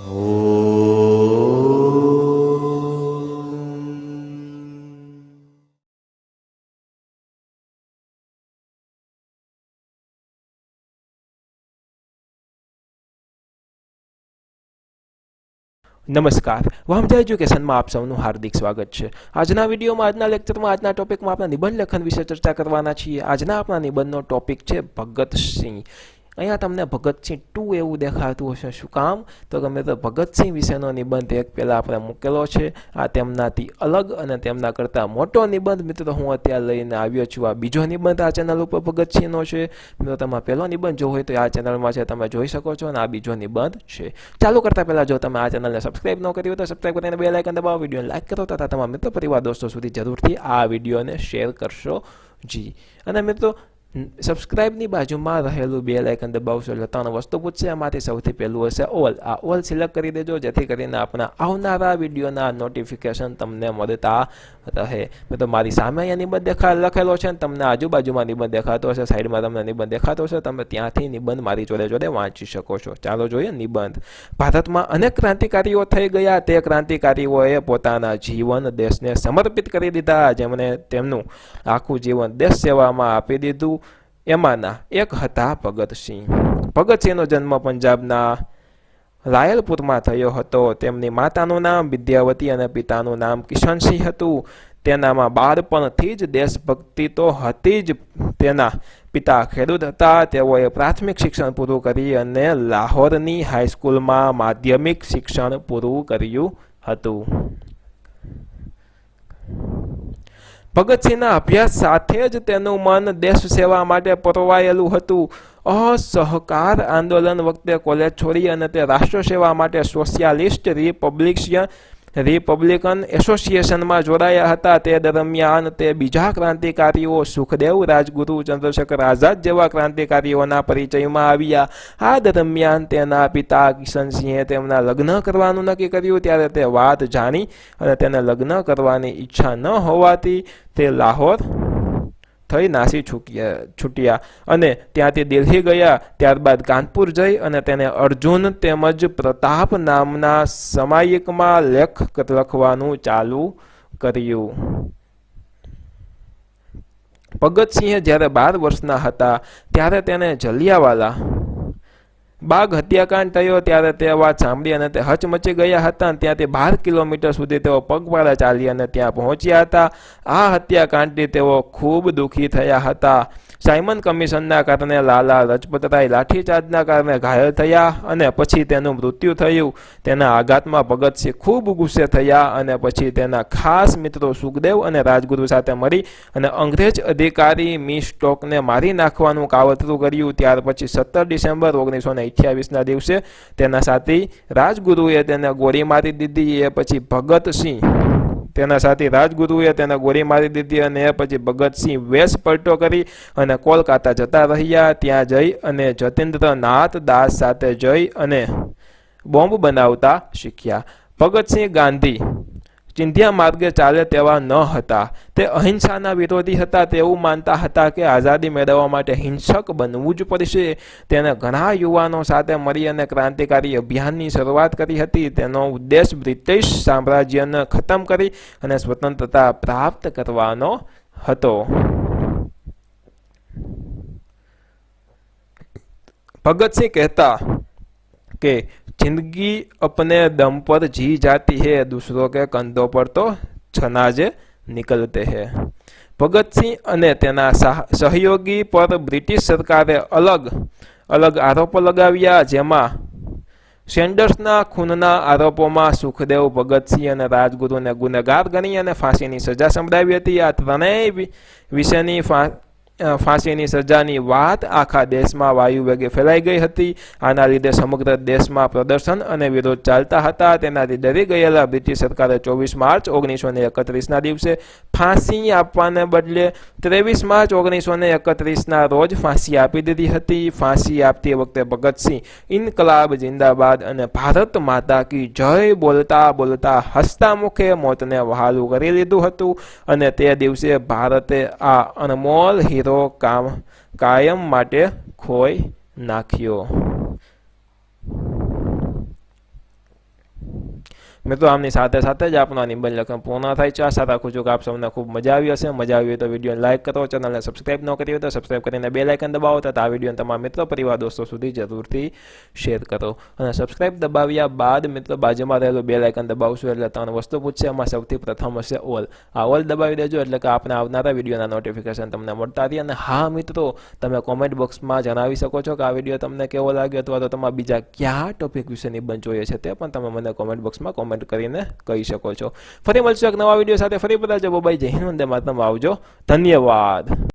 नमस्कार, वामजा एज्युकेशन में आप सबનું हार्दिक स्वागत है। આજના વિડીયોમાં આજના લેક્ચરમાં આજના ટોપિકમાં આપણે નિબંધ લેખન વિશે ચર્ચા કરવાના છીએ। આજના આપણા નિબંધનો ટોપિક છે ભગતસિંહ। અહીંયા તમને ભગતસિંહ 2 એવું દેખાતું હશે, શું કામ? તો કે મેં તો ભગતસિંહ વિશેનો નિબંધ એક પહેલા આપણે મૂકેલો છે। આ તેમનાથી અલગ અને તેમના કરતાં મોટો નિબંધ મિત્રો હું અત્યારે લઈને આવ્યો છું। આ બીજો નિબંધ આ ચેનલ ઉપર ભગતસિંહનો છે। મિત્રો તમારે પહેલો નિબંધ જો હોય તો આ ચેનલમાં છે, તમે જોઈ શકો છો, અને આ બીજો નિબંધ છે। ચાલુ કરતા પહેલા જો તમે આ ચેનલને સબસ્ક્રાઇબ ન કરી હોય તો સબસ્ક્રાઇબ કરીને બેલ આઇકન દબાવો, વિડીયોને લાઈક કરો તથા તમારા મિત્ર પરિવાર દોસ્તો સુધી જરૂરથી આ વિડીયોને શેર કરશો જી। અને મિત્રો સબસ્ક્રાઇબની બાજુમાં રહેલું બેલ આઇકન દબાવશો એટલે ત્રણ વસ્તુ પૂછશે, એમાંથી સૌથી પહેલું હશે ઓલ। આ ઓલ સિલેક્ટ કરી દેજો જેથી કરીને આપણા આવનારા વિડીયોના નોટિફિકેશન તમને મળતા રહે। તો મારી સામે અહીંયા નિબંધ લખેલો છે, અને તમને આજુબાજુમાં નિબંધ દેખાતો હશે, સાઈડમાં તમને નિબંધ દેખાતો હશે, તમે ત્યાંથી નિબંધ મારી જોડે જોડે વાંચી શકો છો। ચાલો જોઈએ નિબંધ। ભારતમાં અનેક ક્રાંતિકારીઓ થઈ ગયા। તે ક્રાંતિકારીઓએ પોતાના જીવન દેશને સમર્પિત કરી દીધા, જેમણે તેમનું આખું જીવન દેશ સેવામાં આપી દીધું। એમાંના એક હતા ભગતસિંહ। ભગતસિંહનો જન્મ પંજાબના રાયલપુરમાં થયો હતો। તેમની માતાનું નામ વિદ્યાવતી અને પિતાનું નામ કિશનસિંહ હતું। તેનામાં બાળપણથી જ દેશભક્તિ તો હતી જ। તેના પિતા ખેડૂત હતા। તેઓએ પ્રાથમિક શિક્ષણ પૂરું કરી અને લાહોરની હાઈસ્કૂલમાં માધ્યમિક શિક્ષણ પૂરું કર્યું હતું। ભગતસિંહના અભ્યાસ સાથે જ તેનું મન દેશ સેવા માટે પરોવાયેલું હતું। અસહકાર આંદોલન વખતે કોલેજ છોડી અને તે રાષ્ટ્ર સેવા માટે સોશિયાલિસ્ટ રિપબ્લિકન એસોસિએશનમાં જોડાયા હતા। તે દરમિયાન તે બીજા ક્રાંતિકારીઓ સુખદેવ, રાજગુરુ, ચંદ્રશેખર આઝાદ જેવા ક્રાંતિકારીઓના પરિચયમાં આવ્યા। આ દરમિયાન તેના પિતા કિશનસિંહે તેમના લગ્ન કરવાનું નક્કી કર્યું। ત્યારે તે વાત જાણી અને તેને લગ્ન કરવાની ઈચ્છા ન હોવાથી તે લાહોર થઈ નાસી છૂટ્યા અને ત્યાંથી દિલ્હી ગયા। ત્યારબાદ કાનપુર જઈ અને તેને અર્જુન તેમજ પ્રતાપ નામના સામાયિકમાં લેખ લખવાનું ચાલુ કર્યું। ભગતસિંહે જ્યારે 12 વર્ષના હતા ત્યારે તેને જલિયાવાલા બાગ હત્યાકાંડ થયો। ત્યારે તે વાત સાંભળી અને તે હચમચી ગયા હતા। ત્યાંથી 12 કિલોમીટર સુધી તેઓ પગપાળા ચાલી અને ત્યાં પહોંચ્યા હતા। આ હત્યાકાંડથી તેઓ ખૂબ દુઃખી થયા હતા। સાયમન કમિશનના કારણે લાલા લજપતરાય લાઠીચાર્જના કારણે ઘાયલ થયા અને પછી તેનું મૃત્યુ થયું। તેના આઘાતમાં ભગતસિંહ ખૂબ ગુસ્સે થયા અને પછી તેના ખાસ મિત્રો સુખદેવ અને રાજગુરુ સાથે મળી અને અંગ્રેજ અધિકારી મી સ્ટોકને મારી નાખવાનું કાવતરું કર્યું। ત્યાર પછી 17 ડિસેમ્બર 1928ના દિવસે તેના સાથી રાજગુરુએ તેને ગોળી મારી દીધી। એ પછી ભગતસિંહ તેના સાથી રાજગુરુએ તેને ગોળી મારી દીધી અને એ પછી ભગતસિંહ વેશ પલટો કરી અને કોલકાતા જતા રહ્યા। ત્યાં જઈ અને જતીન્દ્રનાથ દાસ સાથે જઈ અને બોમ્બ બનાવતા શીખ્યા। ભગતસિંહ ગાંધી ચિંધ્યા માર્ગે ચાલે તેવા ન હતા। તે અહિંસાના વિરોધી હતા। તે એવું માનતા હતા કે આઝાદી મેળવવા માટે હિંસક બનવું જ પડશે। તેને ઘણા યુવાનો સાથે મળી અને ક્રાંતિકારી અભિયાનની શરૂઆત કરી હતી। તેનો ઉદ્દેશ બ્રિટિશ સામ્રાજ્યને ખતમ કરી અને સ્વતંત્રતા પ્રાપ્ત કરવાનો હતો। भगत सिंह कहता कि जिंदगी अपने दम पर जी जाती है, दूसरों के कंधों पर तो छनाजे निकलते हैं। भगत सिंह અને તેના સહયોગી પર બ્રિટિશ સરકારે અલગ અલગ આરોપો લગાવ્યા, જેમાં સેન્ડર્સના ખૂનના આરોપોમાં સુખદેવ, ભગતસિંહ અને રાજગુરુને ગુનેગાર ગણી અને ફાંસીની સજા સંભળાવી હતી। આ ત્રણેય વિશેની ફાંસીની સજાની વાત આખા દેશમાં વાયુ વેગે ફેલાઈ ગઈ હતી। આના લીધે સમગ્ર દેશમાં પ્રદર્શન અને વિરોધ ચાલતા હતા। તેનાથી ડરી ગયેલા બ્રિટિશ સરકારે 24 માર્ચ 1931ના દિવસે ફાંસી આપવાને બદલે 23 માર્ચ 1931ના રોજ ફાંસી આપી દીધી હતી। ફાંસી આપતી વખતે ભગતસિંહ ઇન્કલાબ જિંદાબાદ અને ભારત માતા કી જય બોલતા બોલતા હસતા મુખે મોતને વહાલું કરી લીધું હતું અને તે દિવસે ભારતે આ અનમોલ હીરો કાયમ માટે ખોઈ નાખ્યો। મિત્રો આમની સાથે સાથે જ આપણો નિબંધ લેખન પૂર્ણ થાય છે. આશા રાખું છું કે આપ સૌને ખૂબ મજા આવી હશે. મજા આવી હોય તો વિડીયોને લાઇક કરો, ચેનલને સબસ્ક્રાઇબ ન કરી હોય તો સબસ્ક્રાઇબ કરીને બેલ આઇકન દબાવો તથા આ વિડીયોને તમારા મિત્રો પરિવાર દોસ્તો સુધી જરૂરથી શેર કરો. અને સબસ્ક્રાઇબ દબાવ્યા બાદ મિત્રો બાજુમાં રહેલું બેલ આઇકન દબાવશો એટલે 3 વસ્તુ પૂછશે. એમાં સૌથી પ્રથમ હશે ઓલ. આ ઓલ દબાવી દેજો એટલે કે આપણે આવનારા વિડીયોના નોટિફિકેશન તમને મળતા રહે. અને હા મિત્રો, તમે કોમેન્ટ બોક્સમાં જણાવી શકો છો કે આ વિડીયો તમને કેવો લાગ્યો અથવા તો તમારા બીજા કયા ટોપિક વિશે નિબંધ જોઈએ છે તે પણ તમે મને કોમેન્ટ બોક્સમાં કોમેન્ટ કરીને કહી શકો છો. ફરી મળશું એક નવા વિડીયો સાથે. ફરી બધા જવાબ. જય હિન્દ, વંદે માતરમ. આવજો. ધન્યવાદ.